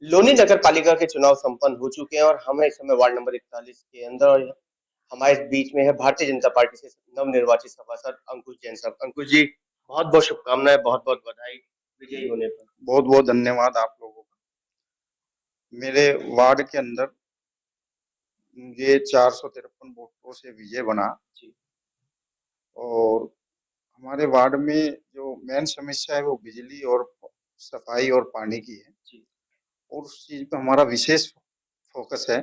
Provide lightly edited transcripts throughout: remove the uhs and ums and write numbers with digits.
लोनी नगर पालिका के चुनाव संपन्न हो चुके हैं और हमें इस समय वार्ड नंबर 41 के अंदर और हमारे बीच में है भारतीय जनता पार्टी से नवनिर्वाचित सभासद अंकुश जैन साहब। अंकुश जी, बहुत बहुत शुभकामनाएं, बहुत बहुत बधाई विजयी होने पर। बहुत बहुत धन्यवाद आप लोगों का। मेरे वार्ड के अंदर ये 453 वोटों से विजय बना और हमारे वार्ड में जो मेन समस्या है वो बिजली और सफाई और पानी की है और उस चीज पे हमारा विशेष फोकस है।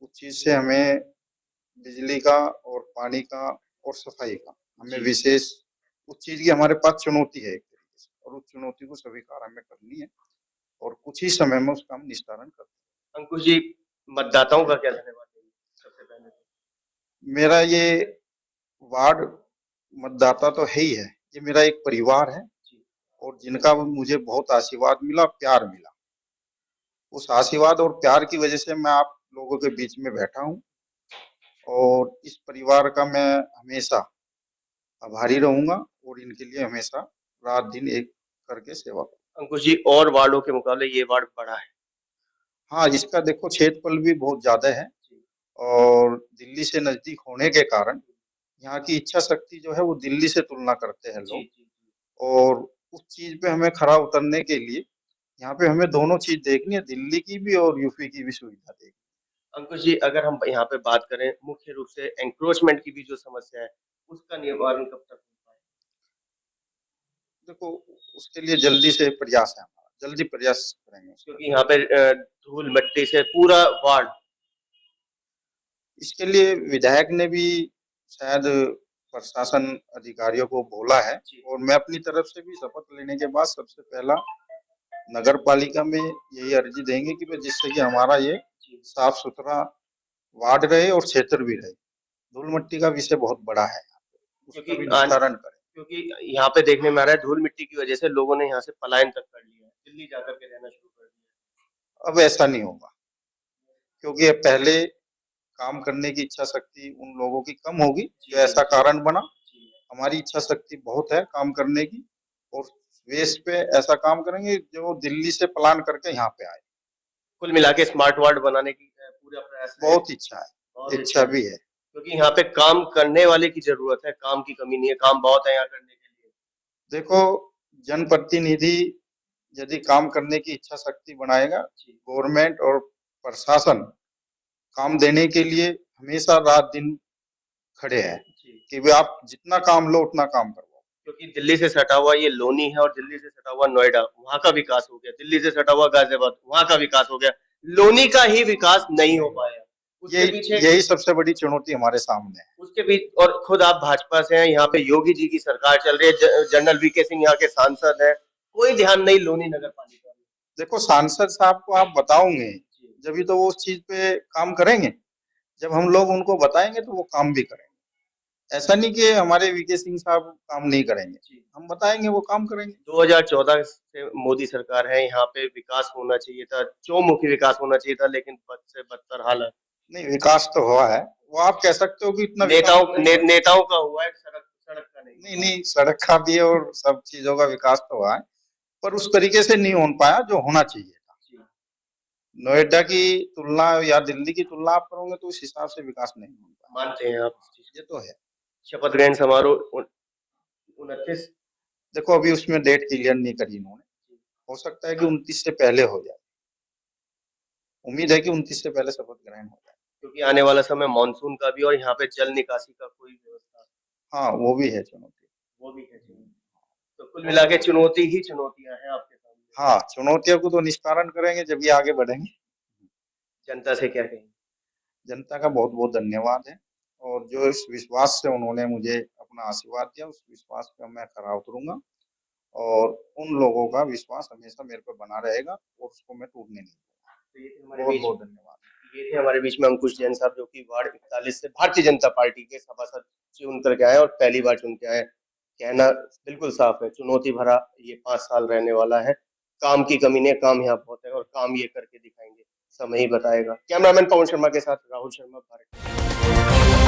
उस चीज से हमें बिजली का और पानी का और सफाई का हमें विशेष उस चीज की हमारे पास चुनौती है एक तरीके से और उस चुनौती को स्वीकार हमें करनी है और कुछ ही समय में उसका हम निस्तारण करते हैं। अंकुश जी, मतदाताओं का क्या धन्यवाद देंगे सबसे पहले तो? मेरा ये वार्ड मतदाता तो है ही है, ये मेरा एक परिवार है और जिनका मुझे बहुत आशीर्वाद मिला, प्यार मिला। उस आशीर्वाद और प्यार की वजह से मैं आप लोगों के बीच में बैठा हूँ और इस परिवार का मैं हमेशा आभारी रहूंगा और इनके लिए हमेशा रात दिन एक करके सेवा करूंगा। अंकुश जी, और वार्डों के मुकाबले ये वार्ड बड़ा है। हाँ, इसका देखो क्षेत्रफल भी बहुत ज्यादा है और दिल्ली से नजदीक होने के कारण यहाँ की इच्छा शक्ति जो है वो दिल्ली से तुलना करते हैं लोग और उस चीज पे हमें खरा उतरने के लिए यहाँ पे हमें दोनों चीज देखनी है, दिल्ली की भी और यूपी की भी सुविधा देखनी। अंकुश जी, अगर हम यहाँ पे बात करें मुख्य रूप से एंक्रोचमेंट की भी जो समस्या है, उसका निवारण कब तक हो पाए? देखो, उसके लिए जल्दी से प्रयास है हमारा, जल्दी प्रयास करेंगे क्योंकि यहाँ पे धूल मिट्टी से पूरा वार्ड। इसके लिए विधायक ने भी शायद प्रशासन अधिकारियों को बोला है और मैं अपनी तरफ से भी शपथ लेने के बाद सबसे पहला नगर पालिका में यही अर्जी देंगे कि जिससे कि हमारा ये साफ सुथरा वार्ड रहे और क्षेत्र भी रहे। धूल मिट्टी का विषय बहुत बड़ा है, उसका भी निस्तारण करें। क्योंकि यहाँ पे देखने में आ रहा है धूल मिट्टी की वजह से लोगों ने यहाँ से पलायन तक कर लिया है, दिल्ली जाकर के रहना शुरू कर दिया। अब ऐसा नहीं होगा क्योंकि अब पहले काम करने की इच्छा शक्ति उन लोगों की कम होगी जो ऐसा कारण बना। हमारी इच्छा शक्ति बहुत है काम करने की और वेश पे ऐसा काम करेंगे जो दिल्ली से प्लान करके यहाँ पे आए। कुल मिला के स्मार्ट वार्ड बनाने की पूरा प्रयास बहुत इच्छा है, इच्छा भी है क्योंकि यहाँ पे काम करने वाले की जरूरत है, काम की कमी नहीं है, काम बहुत है यहाँ करने के लिए। देखो, जनप्रतिनिधि यदि काम करने की इच्छा शक्ति बनाएगा, गवर्नमेंट और प्रशासन काम देने के लिए हमेशा रात दिन खड़े हैं कि वे आप जितना काम लो उतना काम करवाओ। क्योंकि दिल्ली से सटा हुआ ये लोनी है और दिल्ली से सटा हुआ नोएडा, वहां का विकास हो गया। दिल्ली से सटा हुआ गाजियाबाद, वहां का विकास हो गया। लोनी का ही विकास नहीं हो पाया। उसके पीछे यही सबसे बड़ी चुनौती हमारे सामने है। उसके बीच, और खुद आप भाजपा से हैं, यहाँ पे योगी जी की सरकार चल रही है, जनरल वीके सिंह यहाँ के सांसद है, कोई ध्यान नहीं लोनी नगर पालिका में। देखो, सांसद साहब को आप बताओगे जब तो वो उस चीज पे काम करेंगे, जब हम लोग उनको बताएंगे तो वो काम भी करेंगे। ऐसा नहीं कि हमारे वीके सिंह साहब काम नहीं करेंगे, हम बताएंगे वो काम करेंगे। 2014 से मोदी सरकार है, यहाँ पे विकास होना चाहिए था, चौमुखी विकास होना चाहिए था, लेकिन बद से बदतर हाल है। नहीं, विकास तो हुआ है, वो आप कह सकते हो कि इतना नेताओं का हुआ है, सड़क का नहीं। नहीं, सड़क का भी और सब चीजों का विकास तो हुआ है पर उस तरीके से नहीं हो पाया जो होना चाहिए था। नोएडा की तुलना या दिल्ली की तुलना आप करोगे तो उस हिसाब से विकास नहीं हो पाया। मानते हैं आप? ये तो है। शपथ ग्रहण समारोह 29, देखो अभी उसमें डेट क्लियर नहीं करी इन्होंने, हो सकता है कि 29 से पहले हो जाए। उम्मीद है कि 29 से पहले शपथ ग्रहण हो जाए क्योंकि आने वाला समय मानसून का भी और यहाँ पे जल निकासी का कोई व्यवस्था। हाँ, वो भी है चुनौती, वो भी है चुनौती। तो कुल मिला के चुनौती ही चुनौतियां हैं आपके सामने। हाँ, चुनौतियों को तो निस्तारण करेंगे जब ये आगे बढ़ेंगे। जनता से क्या कहेंगे? जनता का बहुत बहुत धन्यवाद है और जो इस विश्वास से उन्होंने मुझे अपना आशीर्वाद दिया उस विश्वास पे मैं खरा उतरूंगा और उन लोगों का विश्वास हमेशा मेरे पर बना रहेगा और उसको मैं टूटने नहीं दूंगा। बहुत बहुत धन्यवाद। ये थे हमारे बीच में अंकुश जैन साहब, जो कि वार्ड 41 से भारतीय जनता पार्टी के सभासद चुन करके आए और पहली बार चुन के आए। कहना बिल्कुल साफ है, चुनौती भरा ये 5 साल रहने वाला है। काम की कमी नहीं, काम यहाँ बहुत है और काम ये करके दिखाएंगे, समय ही बताएगा। कैमरामैन पवन शर्मा के साथ राहुल शर्मा, भारत।